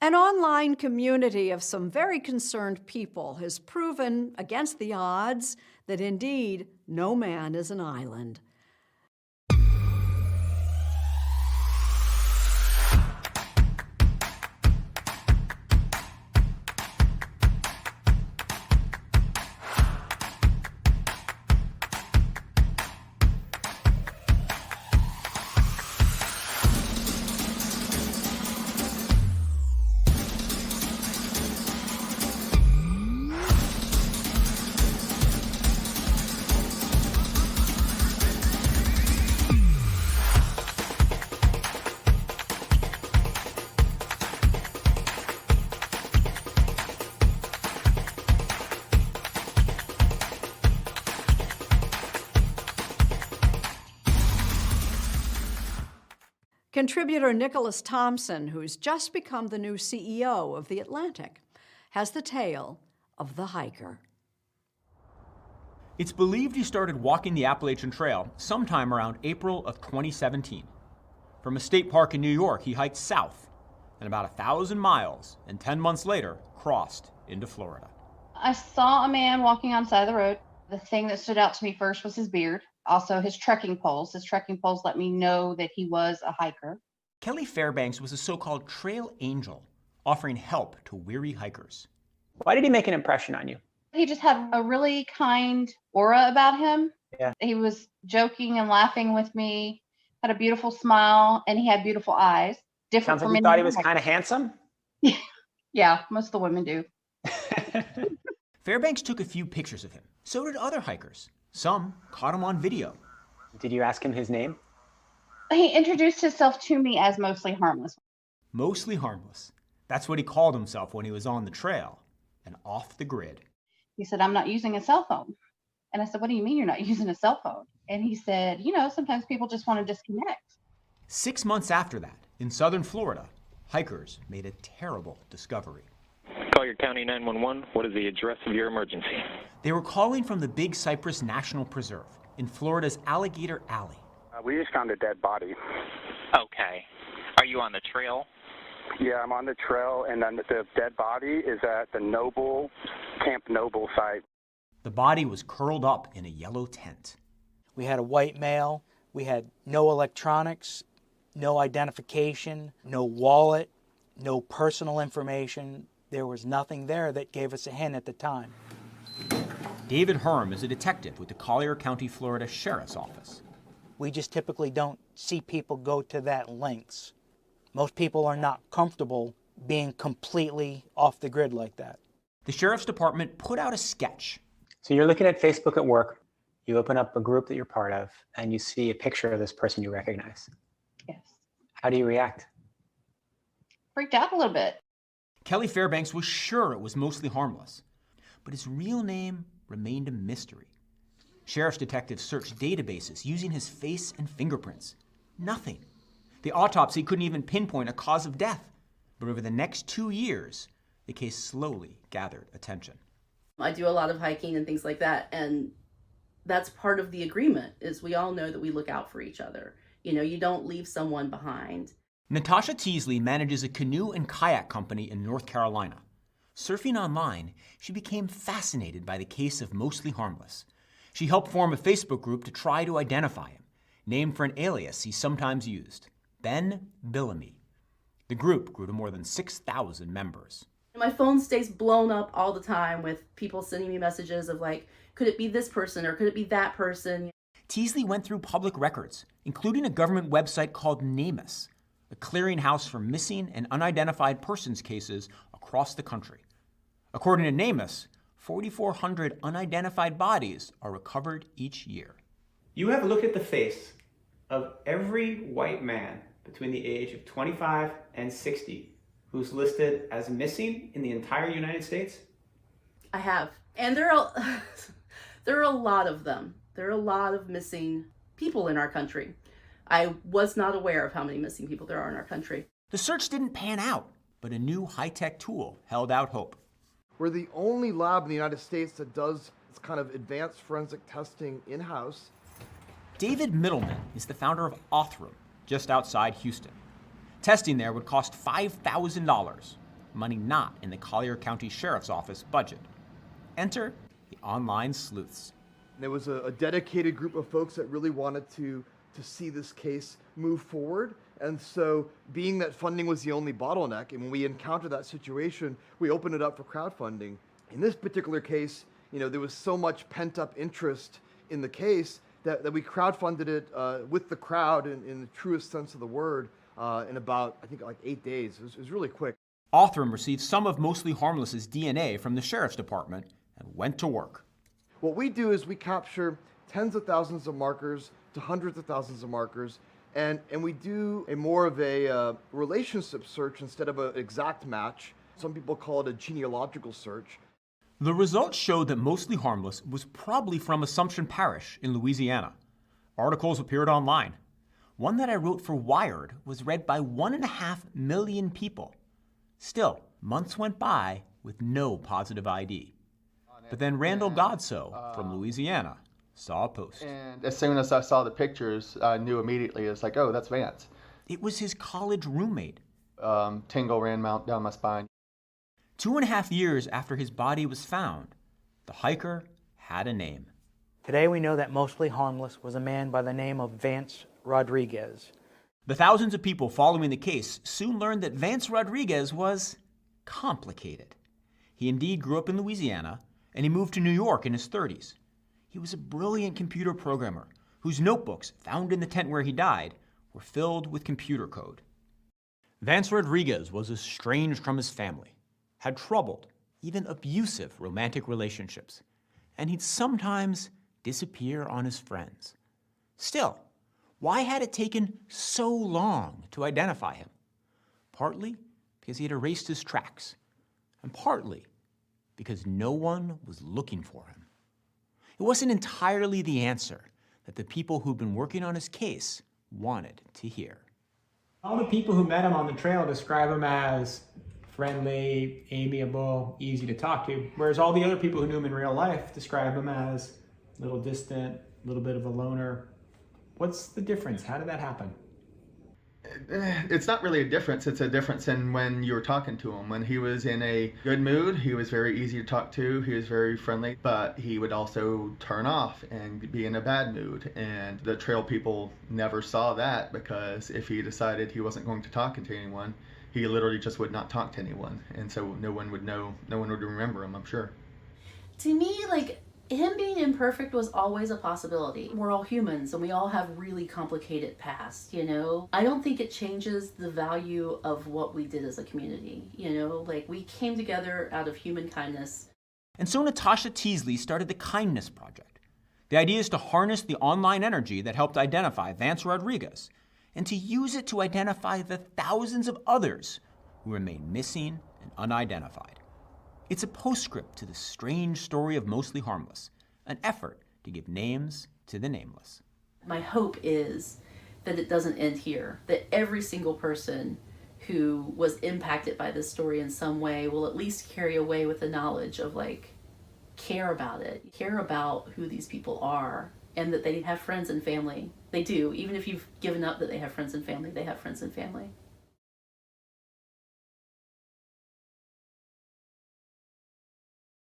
An online community of some very concerned people has proven, against the odds, that indeed no man is an island. Contributor Nicholas Thompson, who's just become the new CEO of The Atlantic, has the tale of the hiker. It's believed he started walking the Appalachian Trail sometime around April of 2017. From a state park in New York, he hiked south and about 1,000 miles, and 10 months later, crossed into Florida. I saw a man walking on the side of the road. The thing that stood out to me first was his beard. Also, his trekking poles. His trekking poles let me know that he was a hiker. Kelly Fairbanks was a so-called trail angel, offering help to weary hikers. Why did he make an impression on you? He just had a really kind aura about him. Yeah. He was joking and laughing with me, had a beautiful smile, and he had beautiful eyes. Different Sounds like from you thought he was kind of handsome. Yeah, most of the women do. Fairbanks took a few pictures of him. So did other hikers. Some caught him on video. Did you ask him his name? He introduced himself to me as Mostly Harmless. Mostly Harmless. That's what he called himself when he was on the trail and off the grid. He said, "I'm not using a cell phone." And I said, "What do you mean you're not using a cell phone?" And he said, sometimes people just want to disconnect. 6 months after that, in southern Florida, hikers made a terrible discovery. Call your county 911. What is the address of your emergency? They were calling from the Big Cypress National Preserve in Florida's Alligator Alley. We just found a dead body. Okay. Are you on the trail? Yeah, I'm on the trail, and then the dead body is at the Camp Noble site. The body was curled up in a yellow tent. We had a white male. We had no electronics, no identification, no wallet, no personal information. There was nothing there that gave us a hint at the time. David Herm is a detective with the Collier County, Florida Sheriff's Office. We just typically don't see people go to that lengths. Most people are not comfortable being completely off the grid like that. The Sheriff's Department put out a sketch. So you're looking at Facebook at work. You open up a group that you're part of, and you see a picture of this person you recognize. Yes. How do you react? Freaked out a little bit. Kelly Fairbanks was sure it was Mostly Harmless, but his real name remained a mystery. Sheriff's detectives searched databases using his face and fingerprints. Nothing. The autopsy couldn't even pinpoint a cause of death. But over the next 2 years, the case slowly gathered attention. I do a lot of hiking and things like that, and that's part of the agreement, is we all know that we look out for each other. You don't leave someone behind. Natasha Teasley manages a canoe and kayak company in North Carolina. Surfing online, she became fascinated by the case of Mostly Harmless. She helped form a Facebook group to try to identify him, named for an alias he sometimes used, Ben Billamy. The group grew to more than 6,000 members. My phone stays blown up all the time with people sending me messages of like, could it be this person or could it be that person? Teasley went through public records, including a government website called nameless, a clearinghouse for missing and unidentified persons cases across the country. According to nameless, 4,400 unidentified bodies are recovered each year. You have looked at the face of every white man between the age of 25 and 60 who's listed as missing in the entire United States? I have. And there are a lot of them. There are a lot of missing people in our country. I was not aware of how many missing people there are in our country. The search didn't pan out, but a new high-tech tool held out hope. We're the only lab in the United States that does this kind of advanced forensic testing in-house. David Middleman is the founder of Othram, just outside Houston. Testing there would cost $5,000. money not in the Collier County Sheriff's Office budget. Enter the online sleuths. There was a dedicated group of folks that really wanted to see this case move forward. And so being that funding was the only bottleneck, and when we encountered that situation, we opened it up for crowdfunding. In this particular case, there was so much pent-up interest in the case that we crowdfunded it with the crowd in the truest sense of the word in about, I think, like 8 days. It was really quick. Othram received some of Mostly Harmless's DNA from the sheriff's department and went to work. What we do is we capture tens of thousands of markers to hundreds of thousands of markers, and we do more of a relationship search instead of an exact match. Some people call it a genealogical search. The results showed that Mostly Harmless was probably from Assumption Parish in Louisiana. Articles appeared online. One that I wrote for Wired was read by 1.5 million people. Still, months went by with no positive ID. But then Randall Godso from Louisiana saw a post. And as soon as I saw the pictures, I knew immediately, it's like, oh, that's Vance. It was his college roommate. Tingle ran down my spine. 2.5 years after his body was found, the hiker had a name. Today we know that Mostly Harmless was a man by the name of Vance Rodriguez. The thousands of people following the case soon learned that Vance Rodriguez was complicated. He indeed grew up in Louisiana, and he moved to New York in his 30s. He was a brilliant computer programmer whose notebooks, found in the tent where he died, were filled with computer code. Vance Rodriguez was estranged from his family, had troubled, even abusive romantic relationships, and he'd sometimes disappear on his friends. Still, why had it taken so long to identify him? Partly because he had erased his tracks, and partly because no one was looking for him. It wasn't entirely the answer that the people who'd been working on his case wanted to hear. All the people who met him on the trail describe him as friendly, amiable, easy to talk to, whereas all the other people who knew him in real life describe him as a little distant, a little bit of a loner. What's the difference? How did that happen? It's not really a difference. It's a difference in when you were talking to him. When he was in a good mood, he was very easy to talk to. He was very friendly, but he would also turn off and be in a bad mood. And the trail people never saw that, because if he decided he wasn't going to talk to anyone, he literally just would not talk to anyone. And so no one would know, no one would remember him, I'm sure. To me, him being imperfect was always a possibility. We're all humans and we all have really complicated pasts, I don't think it changes the value of what we did as a community, we came together out of human kindness. And so Natasha Teasley started the Kindness Project. The idea is to harness the online energy that helped identify Vance Rodriguez and to use it to identify the thousands of others who remain missing and unidentified. It's a postscript to the strange story of Mostly Harmless, an effort to give names to the nameless. My hope is that it doesn't end here, that every single person who was impacted by this story in some way will at least carry away with the knowledge of care about it, care about who these people are, and that they have friends and family. They do. Even if you've given up that they have friends and family, they have friends and family.